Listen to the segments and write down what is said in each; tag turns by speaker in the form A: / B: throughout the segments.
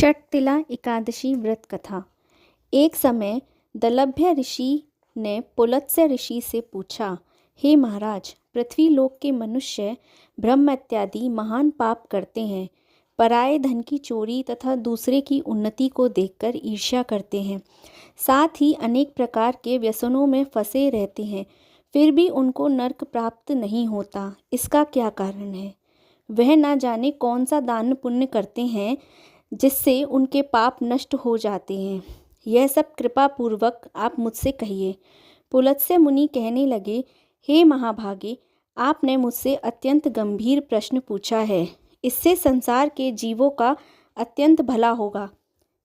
A: षटतिला एकादशी व्रत कथा। एक समय दलभ्य ऋषि ने पुलत्स्य ऋषि से पूछा, हे महाराज, पृथ्वी लोक के मनुष्य ब्रह्म इत्यादि महान पाप करते हैं, पराये धन की चोरी तथा दूसरे की उन्नति को देखकर ईर्ष्या करते हैं, साथ ही अनेक प्रकार के व्यसनों में फंसे रहते हैं, फिर भी उनको नरक प्राप्त नहीं होता। इसका क्या कारण है? वह न जाने कौन सा दान पुण्य करते हैं जिससे उनके पाप नष्ट हो जाते हैं। यह सब कृपा पूर्वक आप मुझसे कहिए। पुलत्स्य मुनि कहने लगे, हे महाभागे, आपने मुझसे अत्यंत गंभीर प्रश्न पूछा है। इससे संसार के जीवों का अत्यंत भला होगा।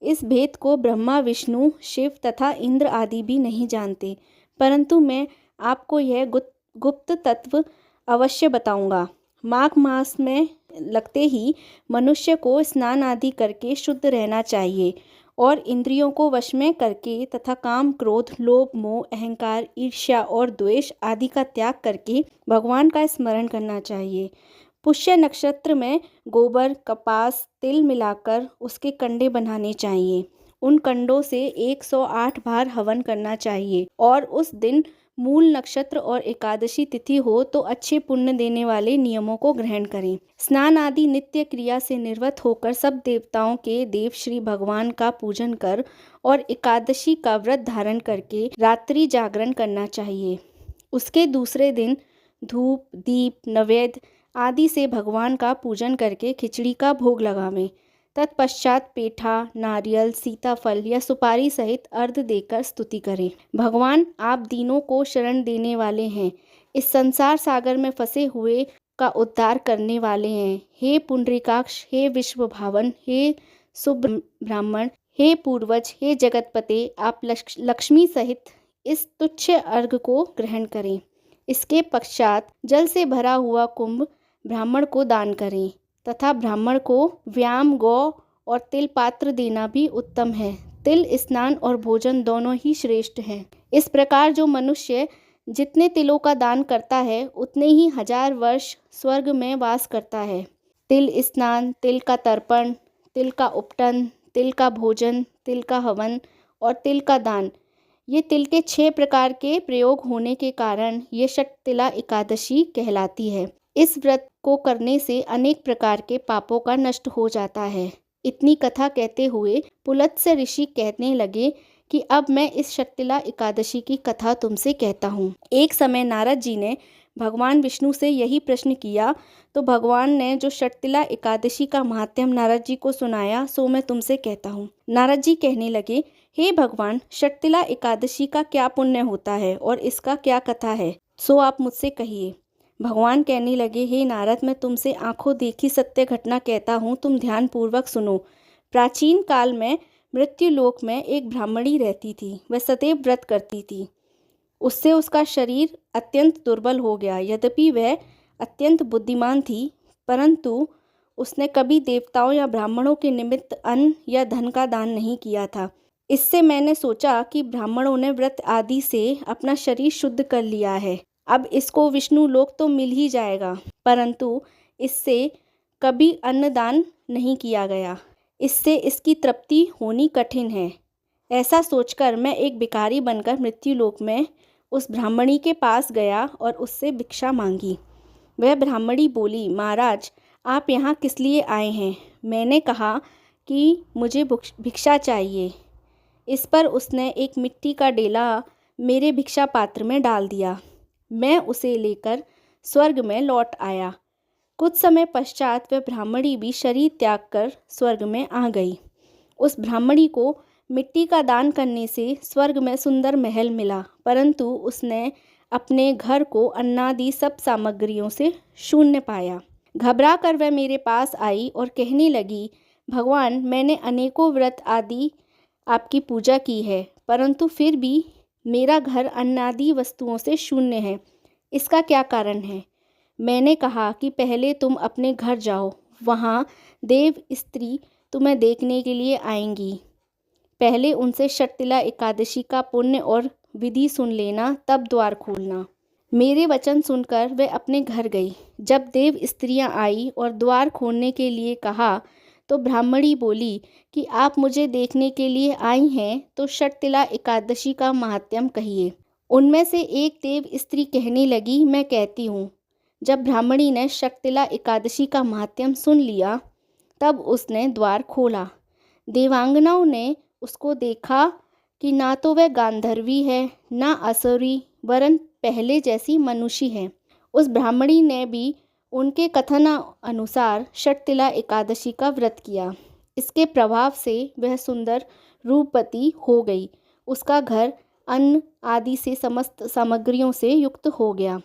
A: इस भेद को ब्रह्मा, विष्णु, शिव तथा इंद्र आदि भी नहीं जानते, परंतु मैं आपको यह गुप्त तत्व अवश्य बताऊंगा। माघ मास में लगते ही मनुष्य को स्नान आदि करके शुद्ध रहना चाहिए और इंद्रियों को वश में करके तथा काम, क्रोध, लोभ, मोह, अहंकार, ईर्ष्या और द्वेष आदि का त्याग करके भगवान का स्मरण करना चाहिए। पुष्य नक्षत्र में गोबर, कपास, तिल मिलाकर उसके कंडे बनाने चाहिए। उन कंडों से 108 बार हवन करना चाहिए और उस दिन मूल नक्षत्र और एकादशी तिथि हो तो अच्छे पुण्य देने वाले नियमों को ग्रहण करें। स्नान आदि नित्य क्रिया से निर्वृत्त होकर सब देवताओं के देव श्री भगवान का पूजन कर और एकादशी का व्रत धारण करके रात्रि जागरण करना चाहिए। उसके दूसरे दिन धूप, दीप, नैवेद्य आदि से भगवान का पूजन करके खिचड़ी का भोग लगावें। तत्पश्चात पेठा, नारियल, सीताफल या सुपारी सहित अर्घ देकर स्तुति करें। भगवान, आप दीनों को शरण देने वाले हैं, इस संसार सागर में फंसे हुए का उद्धार करने वाले हैं। हे पुंडरीकाक्ष, हे विश्व भावन, हे शुभ ब्राह्मण, हे पूर्वज, हे जगतपते, आप लक्ष्मी सहित इस तुच्छ अर्घ को ग्रहण करें। इसके पश्चात जल से भरा हुआ कुंभ ब्राह्मण को दान करें तथा ब्राह्मण को व्याम, गौ और तिल पात्र देना भी उत्तम है। तिल स्नान और भोजन दोनों ही श्रेष्ठ हैं। इस प्रकार जो मनुष्य जितने तिलों का दान करता है उतने ही 1000 वर्ष स्वर्ग में वास करता है। तिल स्नान, तिल का तर्पण, तिल का उपटन, तिल का भोजन, तिल का हवन और तिल का दान, ये तिल के 6 प्रकार के प्रयोग होने के कारण ये षटतिला एकादशी कहलाती है। इस व्रत को करने से अनेक प्रकार के पापों का नष्ट हो जाता है। इतनी कथा कहते हुए पुलत्स्य ऋषि कहने लगे कि अब मैं इस षटतिला एकादशी की कथा तुमसे कहता हूँ। एक समय नारद जी ने भगवान विष्णु से यही प्रश्न किया तो भगवान ने जो षटतिला एकादशी का महात्म्य नारद जी को सुनाया सो मैं तुमसे कहता हूँ। नारद जी कहने लगे, हे भगवान, षटतिला एकादशी का क्या पुण्य होता है और इसका क्या कथा है, सो आप मुझसे कहिए। भगवान कहने लगे, हे नारद, मैं तुमसे आंखों देखी सत्य घटना कहता हूँ, तुम ध्यान पूर्वक सुनो। प्राचीन काल में मृत्यु लोक में एक ब्राह्मणी रहती थी। वह सदैव व्रत करती थी। उससे उसका शरीर अत्यंत दुर्बल हो गया। यद्यपि वह अत्यंत बुद्धिमान थी, परंतु उसने कभी देवताओं या ब्राह्मणों के निमित्त अन्न या धन का दान नहीं किया था। इससे मैंने सोचा कि ब्राह्मणों ने व्रत आदि से अपना शरीर शुद्ध कर लिया है, अब इसको विष्णु लोक तो मिल ही जाएगा, परंतु इससे कभी अन्नदान नहीं किया गया, इससे इसकी तृप्ति होनी कठिन है। ऐसा सोचकर मैं एक भिखारी बनकर मृत्यु लोक में उस ब्राह्मणी के पास गया और उससे भिक्षा मांगी। वह ब्राह्मणी बोली, महाराज, आप यहाँ किस लिए आए हैं? मैंने कहा कि मुझे भिक्षा चाहिए। इस पर उसने एक मिट्टी का डेला मेरे भिक्षा पात्र में डाल दिया। मैं उसे लेकर स्वर्ग में लौट आया। कुछ समय पश्चात वह ब्राह्मणी भी शरीर त्याग कर स्वर्ग में आ गई। उस ब्राह्मणी को मिट्टी का दान करने से स्वर्ग में सुंदर महल मिला, परंतु उसने अपने घर को अन्नादि सब सामग्रियों से शून्य पाया। घबरा कर वह मेरे पास आई और कहने लगी, भगवान, मैंने अनेकों व्रत आदि आपकी पूजा की है, परंतु फिर भी मेरा घर अन्नादि वस्तुओं से शून्य है। इसका क्या कारण है? मैंने कहा कि पहले तुम अपने घर जाओ, वहाँ देव स्त्री तुम्हें देखने के लिए आएंगी। पहले उनसे षटतिला एकादशी का पुण्य और विधि सुन लेना, तब द्वार खोलना। मेरे वचन सुनकर वह अपने घर गई। जब देव स्त्रियां आई और द्वार खोलने के लिए कहा तो ब्राह्मणी बोली कि आप मुझे देखने के लिए आई हैं तो षटतिला एकादशी का महात्म्य कहिए। उनमें से एक देव स्त्री कहने लगी, मैं कहती हूँ। जब ब्राह्मणी ने षटतिला एकादशी का महात्म्य सुन लिया तब उसने द्वार खोला। देवांगनाओं ने उसको देखा कि ना तो वह गांधर्वी है ना असुरी, वरन पहले जैसी मनुष्य है। उस ब्राह्मणी ने भी उनके कथन अनुसार षटतिला एकादशी का व्रत किया। इसके प्रभाव से वह सुंदर रूपवती हो गई। उसका घर अन्न आदि से समस्त सामग्रियों से युक्त हो गया।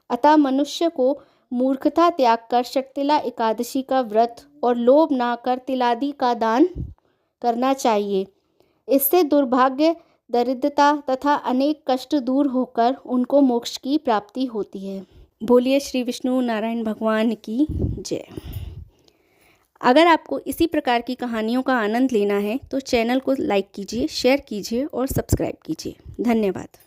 A: अतः मनुष्य को मूर्खता त्याग कर षटतिला एकादशी का व्रत और लोभ ना कर तिलादि का दान करना चाहिए। इससे दुर्भाग्य, दरिद्रता तथा अनेक कष्ट दूर होकर उनको मोक्ष की प्राप्ति होती है। बोलिए श्री विष्णु नारायण भगवान की जय। अगर आपको इसी प्रकार की कहानियों का आनंद लेना है तो चैनल को लाइक कीजिए, शेयर कीजिए और सब्सक्राइब कीजिए। धन्यवाद।